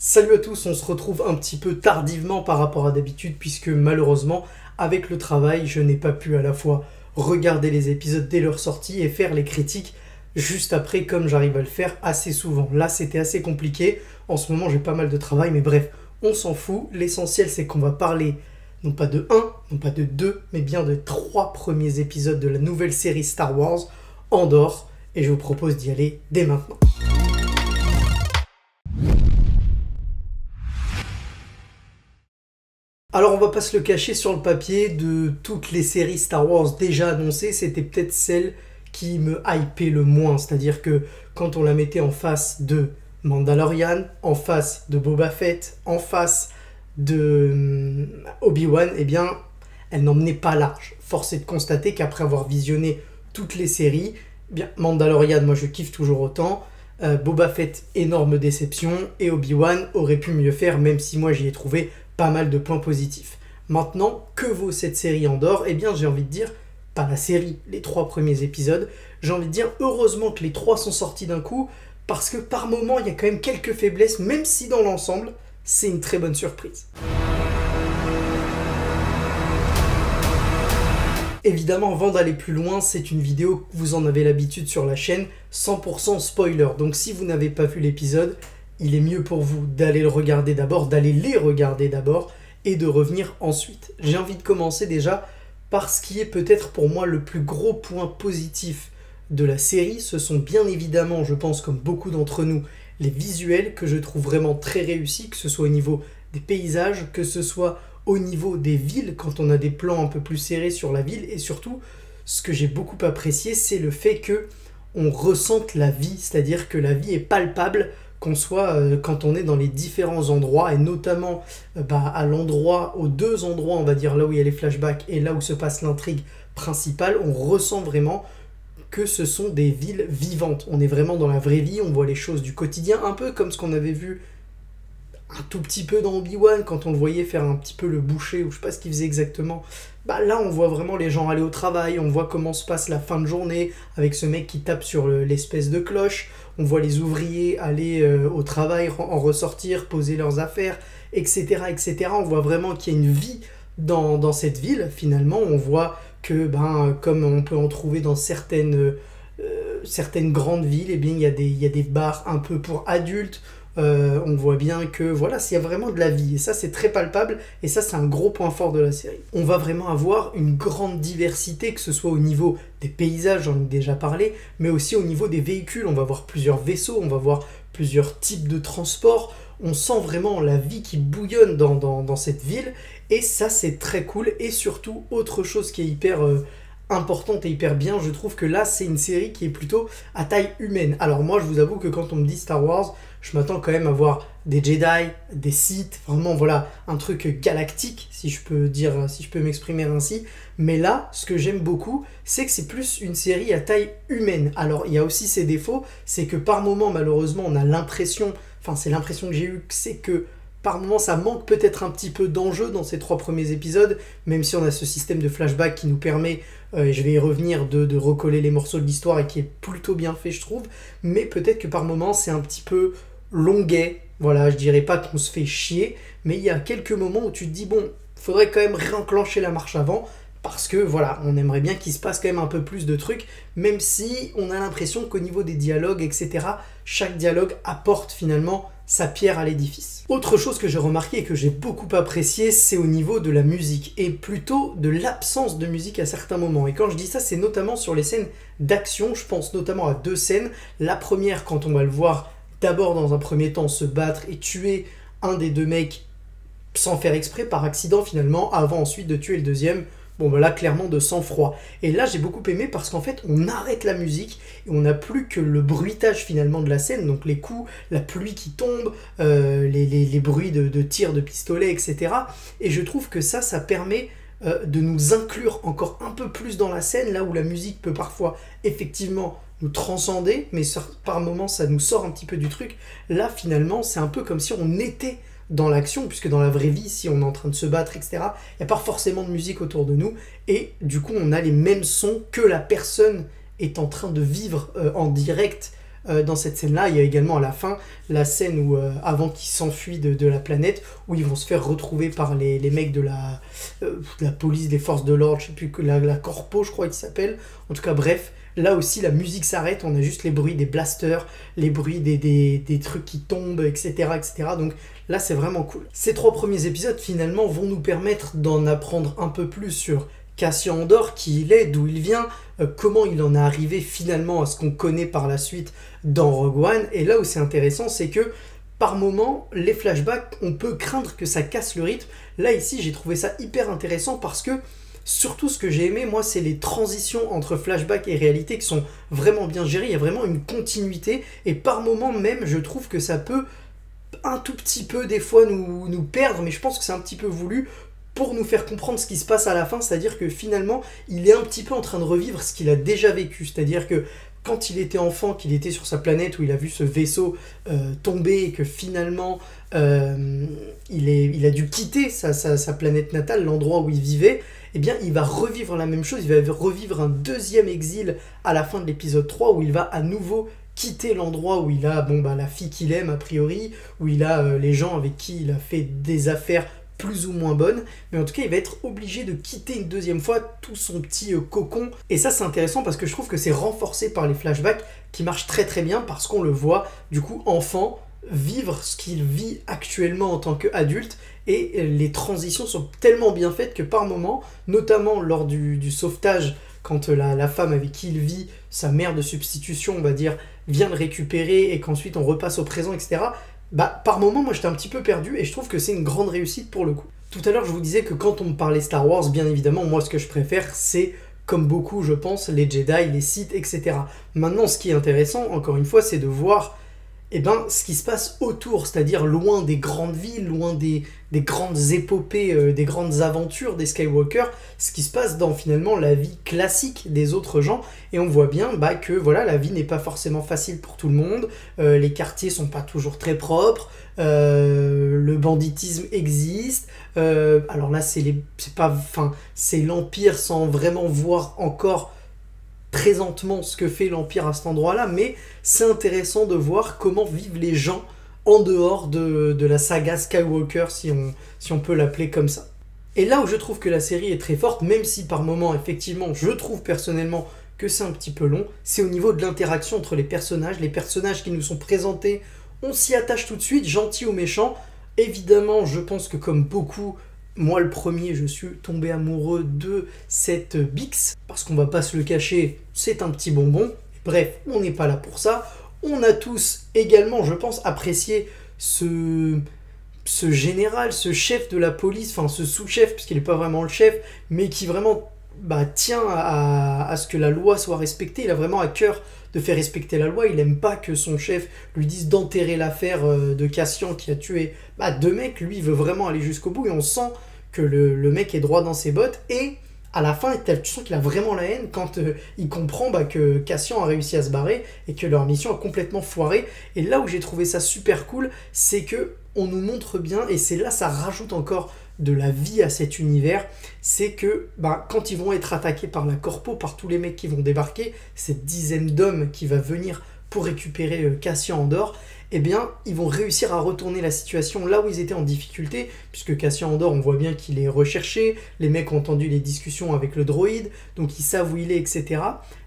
Salut à tous, on se retrouve un petit peu tardivement par rapport à d'habitude puisque malheureusement avec le travail je n'ai pas pu à la fois regarder les épisodes dès leur sortie et faire les critiques juste après comme j'arrive à le faire assez souvent. Là c'était assez compliqué, en ce moment j'ai pas mal de travail mais bref, on s'en fout, l'essentiel c'est qu'on va parler non pas de 1, non pas de 2, mais bien de 3 premiers épisodes de la nouvelle série Star Wars, Andor, et je vous propose d'y aller dès maintenant. Alors on va pas se le cacher, sur le papier, de toutes les séries Star Wars déjà annoncées, c'était peut-être celle qui me hypait le moins. C'est-à-dire que quand on la mettait en face de Mandalorian, en face de Boba Fett, en face de Obi-Wan, eh bien elle n'emmenait pas large. Force est de constater qu'après avoir visionné toutes les séries, eh bien Mandalorian, moi je kiffe toujours autant. Boba Fett, énorme déception, et Obi-Wan aurait pu mieux faire, même si moi j'y ai trouvé pas mal de points positifs. Maintenant, que vaut cette série Andor? Eh bien, j'ai envie de dire, pas la série, les 3 premiers épisodes, j'ai envie de dire, heureusement que les 3 sont sortis d'un coup, parce que par moment, il y a quand même quelques faiblesses, même si dans l'ensemble, c'est une très bonne surprise. Évidemment, avant d'aller plus loin, c'est une vidéo, vous en avez l'habitude sur la chaîne, 100% spoiler. Donc si vous n'avez pas vu l'épisode, il est mieux pour vous d'aller le regarder d'abord, d'aller les regarder d'abord, et de revenir ensuite. J'ai envie de commencer déjà par ce qui est peut-être pour moi le plus gros point positif de la série. Ce sont bien évidemment, je pense comme beaucoup d'entre nous, les visuels que je trouve vraiment très réussis, que ce soit au niveau des paysages, que ce soit au niveau des villes, quand on a des plans un peu plus serrés sur la ville, et surtout, ce que j'ai beaucoup apprécié, c'est le fait que on ressente la vie, c'est-à-dire que la vie est palpable, qu'on soit quand on est dans les différents endroits, et notamment à l'endroit, aux 2 endroits, on va dire, là où il y a les flashbacks et là où se passe l'intrigue principale, on ressent vraiment que ce sont des villes vivantes. On est vraiment dans la vraie vie, on voit les choses du quotidien, un peu comme ce qu'on avait vu un tout petit peu dans Obi-Wan, quand on le voyait faire un petit peu le boucher, ou je sais pas ce qu'il faisait exactement. Là, on voit vraiment les gens aller au travail, on voit comment se passe la fin de journée, avec ce mec qui tape sur l'espèce de cloche, on voit les ouvriers aller au travail, en ressortir, poser leurs affaires, etc., etc. On voit vraiment qu'il y a une vie dans cette ville, finalement. On voit que, comme on peut en trouver dans certaines grandes villes, eh bien, il y a des bars un peu pour adultes. On voit bien que voilà, il y a vraiment de la vie, et ça c'est très palpable, et ça c'est un gros point fort de la série. On va vraiment avoir une grande diversité, que ce soit au niveau des paysages, j'en ai déjà parlé, mais aussi au niveau des véhicules. On va voir plusieurs vaisseaux, on va voir plusieurs types de transports, on sent vraiment la vie qui bouillonne dans cette ville, et ça c'est très cool. Et surtout, autre chose qui est hyper importante et hyper bien, je trouve que là c'est une série qui est plutôt à taille humaine. Alors moi je vous avoue que quand on me dit Star Wars, je m'attends quand même à voir des Jedi, des Sith, vraiment voilà, un truc galactique, si je peux m'exprimer ainsi. Mais là, ce que j'aime beaucoup, c'est que c'est plus une série à taille humaine. Alors il y a aussi ses défauts, c'est que par moments malheureusement on a l'impression, enfin c'est l'impression que j'ai eue, c'est que par moments ça manque peut-être un petit peu d'enjeu dans ces 3 premiers épisodes, même si on a ce système de flashback qui nous permet, et je vais y revenir, de recoller les morceaux de l'histoire, et qui est plutôt bien fait je trouve, mais peut-être que par moments c'est un petit peu longuet. Voilà, je dirais pas qu'on se fait chier, mais il y a quelques moments où tu te dis bon, faudrait quand même réenclencher la marche avant, parce que voilà, on aimerait bien qu'il se passe quand même un peu plus de trucs, même si on a l'impression qu'au niveau des dialogues, etc., chaque dialogue apporte finalement sa pierre à l'édifice. Autre chose que j'ai remarqué et que j'ai beaucoup apprécié, c'est au niveau de la musique, et plutôt de l'absence de musique à certains moments. Et quand je dis ça, c'est notamment sur les scènes d'action. Je pense notamment à 2 scènes. La première, quand on va le voir d'abord dans un premier temps se battre et tuer un des 2 mecs sans faire exprès, par accident finalement, avant ensuite de tuer le deuxième. Bon là clairement de sang-froid. Et là j'ai beaucoup aimé parce qu'en fait on arrête la musique et on n'a plus que le bruitage finalement de la scène, donc les coups, la pluie qui tombe, les bruits de tirs de pistolet, etc. Et je trouve que ça permet de nous inclure encore un peu plus dans la scène, là où la musique peut parfois effectivement nous transcender, mais par moments ça nous sort un petit peu du truc. Là finalement c'est un peu comme si on était dans l'action, puisque dans la vraie vie, si on est en train de se battre, etc., il n'y a pas forcément de musique autour de nous, et du coup on a les mêmes sons que la personne est en train de vivre en direct dans cette scène-là. Il y a également à la fin la scène où, avant qu'ils s'enfuient de la planète, où ils vont se faire retrouver par les mecs de la police, des forces de l'ordre, je sais plus, la Corpo, je crois qu'il s'appelle. En tout cas, bref, là aussi, la musique s'arrête, on a juste les bruits des blasters, les bruits des trucs qui tombent, etc., etc. Donc là, c'est vraiment cool. Ces 3 premiers épisodes, finalement, vont nous permettre d'en apprendre un peu plus sur Cassian Andor, qui il est, d'où il vient, comment il en est arrivé finalement à ce qu'on connaît par la suite dans Rogue One. Et là où c'est intéressant, c'est que par moment, les flashbacks, on peut craindre que ça casse le rythme. Là, ici, j'ai trouvé ça hyper intéressant parce que surtout, ce que j'ai aimé, moi, c'est les transitions entre flashback et réalité qui sont vraiment bien gérées. Il y a vraiment une continuité. Et par moment même, je trouve que ça peut un tout petit peu, des fois, nous perdre. Mais je pense que c'est un petit peu voulu pour nous faire comprendre ce qui se passe à la fin. C'est-à-dire que finalement, il est un petit peu en train de revivre ce qu'il a déjà vécu. C'est-à-dire que quand il était enfant, qu'il était sur sa planète où il a vu ce vaisseau tomber et que finalement il a dû quitter sa planète natale, l'endroit où il vivait, eh bien il va revivre la même chose, il va revivre un deuxième exil à la fin de l'épisode 3 où il va à nouveau quitter l'endroit où il a la fille qu'il aime a priori, où il a les gens avec qui il a fait des affaires plus ou moins bonne, mais en tout cas il va être obligé de quitter une deuxième fois tout son petit cocon, et ça c'est intéressant parce que je trouve que c'est renforcé par les flashbacks qui marchent très très bien parce qu'on le voit du coup enfant vivre ce qu'il vit actuellement en tant qu'adulte, et les transitions sont tellement bien faites que par moments, notamment lors du sauvetage, quand la femme avec qui il vit, sa mère de substitution on va dire, vient le récupérer et qu'ensuite on repasse au présent, etc., par moment, moi j'étais un petit peu perdu et je trouve que c'est une grande réussite pour le coup. Tout à l'heure, je vous disais que quand on me parlait Star Wars, bien évidemment, moi ce que je préfère, c'est, comme beaucoup, je pense, les Jedi, les Sith, etc. Maintenant, ce qui est intéressant, encore une fois, c'est de voir ce qui se passe autour, c'est-à-dire loin des grandes villes, loin des grandes épopées, des grandes aventures des Skywalker, ce qui se passe dans finalement la vie classique des autres gens, et on voit bien que voilà, la vie n'est pas forcément facile pour tout le monde, les quartiers sont pas toujours très propres, le banditisme existe, alors là c'est l'Empire sans vraiment voir encore présentement ce que fait l'Empire à cet endroit-là, mais c'est intéressant de voir comment vivent les gens en dehors de la saga Skywalker, si on peut l'appeler comme ça. Et là où je trouve que la série est très forte, même si par moments, effectivement, je trouve personnellement que c'est un petit peu long, c'est au niveau de l'interaction entre les personnages qui nous sont présentés, on s'y attache tout de suite, gentil ou méchant. Évidemment, je pense que comme beaucoup, moi le premier, je suis tombé amoureux de cette Bix, parce qu'on va pas se le cacher, c'est un petit bonbon. Bref, on n'est pas là pour ça. On a tous également, je pense, apprécié ce général, ce chef de la police, enfin ce sous-chef, puisqu'il n'est pas vraiment le chef, mais qui vraiment tient à ce que la loi soit respectée. Il a vraiment à cœur de faire respecter la loi. Il n'aime pas que son chef lui dise d'enterrer l'affaire de Cassian qui a tué 2 mecs. Lui, il veut vraiment aller jusqu'au bout, et on sent que le mec est droit dans ses bottes, et à la fin, tu sens qu'il a vraiment la haine quand il comprend que Cassian a réussi à se barrer et que leur mission a complètement foiré. Et là où j'ai trouvé ça super cool, c'est que on nous montre bien, et c'est là ça rajoute encore de la vie à cet univers, c'est que quand ils vont être attaqués par la Corpo, par tous les mecs qui vont débarquer, cette dizaine d'hommes qui va venir pour récupérer Cassian Andor, ils vont réussir à retourner la situation là où ils étaient en difficulté, puisque Cassian Andor, on voit bien qu'il est recherché, les mecs ont entendu les discussions avec le droïde, donc ils savent où il est, etc.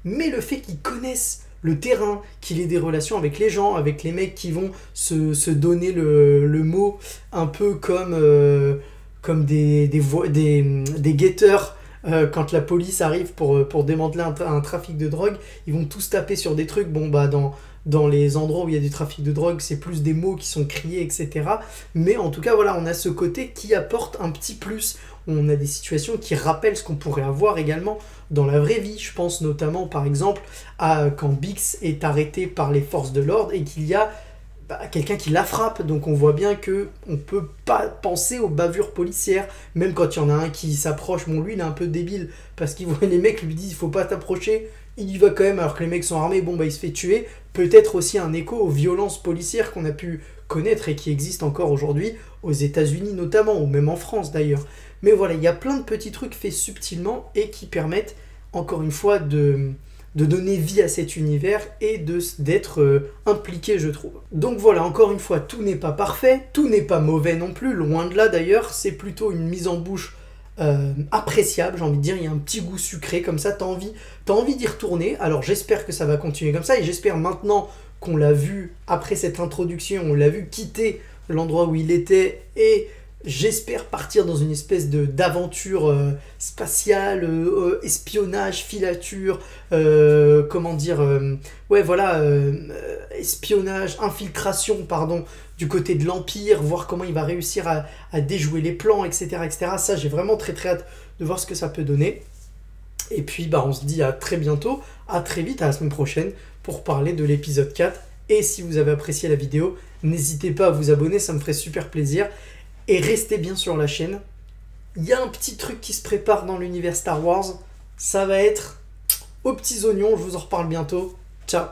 Mais le fait qu'ils connaissent le terrain, qu'il ait des relations avec les gens, avec les mecs qui vont se donner le mot, un peu comme des guetteurs, quand la police arrive pour démanteler un trafic de drogue, ils vont tous taper sur des trucs. Dans les endroits où il y a du trafic de drogue, c'est plus des mots qui sont criés, etc. Mais en tout cas, voilà, on a ce côté qui apporte un petit plus. On a des situations qui rappellent ce qu'on pourrait avoir également dans la vraie vie. Je pense notamment, par exemple, à quand Bix est arrêté par les forces de l'ordre et qu'il y a quelqu'un qui la frappe. Donc on voit bien qu'on ne peut pas penser aux bavures policières. Même quand il y en a un qui s'approche, lui il est un peu débile parce qu'il voit les mecs lui disent il faut pas t'approcher. Il y va quand même alors que les mecs sont armés, il se fait tuer. Peut-être aussi un écho aux violences policières qu'on a pu connaître et qui existent encore aujourd'hui, aux États-Unis notamment, ou même en France d'ailleurs. Mais voilà, il y a plein de petits trucs faits subtilement et qui permettent, encore une fois, de de donner vie à cet univers et d'être impliqué, je trouve. Donc voilà, encore une fois, tout n'est pas parfait, tout n'est pas mauvais non plus, loin de là d'ailleurs, c'est plutôt une mise en bouche appréciable, j'ai envie de dire, il y a un petit goût sucré comme ça, t'as envie d'y retourner. Alors j'espère que ça va continuer comme ça, et j'espère maintenant qu'on l'a vu, après cette introduction, on l'a vu quitter l'endroit où il était, et j'espère partir dans une espèce d'aventure spatiale, espionnage, filature, comment dire, ouais voilà, espionnage, infiltration, pardon, du côté de l'Empire, voir comment il va réussir à déjouer les plans, etc., etc. Ça, j'ai vraiment très très hâte de voir ce que ça peut donner. Et puis, bah, on se dit à très bientôt, à très vite, à la semaine prochaine, pour parler de l'épisode 4. Et si vous avez apprécié la vidéo, n'hésitez pas à vous abonner, ça me ferait super plaisir. Et restez bien sur la chaîne. Il y a un petit truc qui se prépare dans l'univers Star Wars. Ça va être aux petits oignons, je vous en reparle bientôt. Ciao.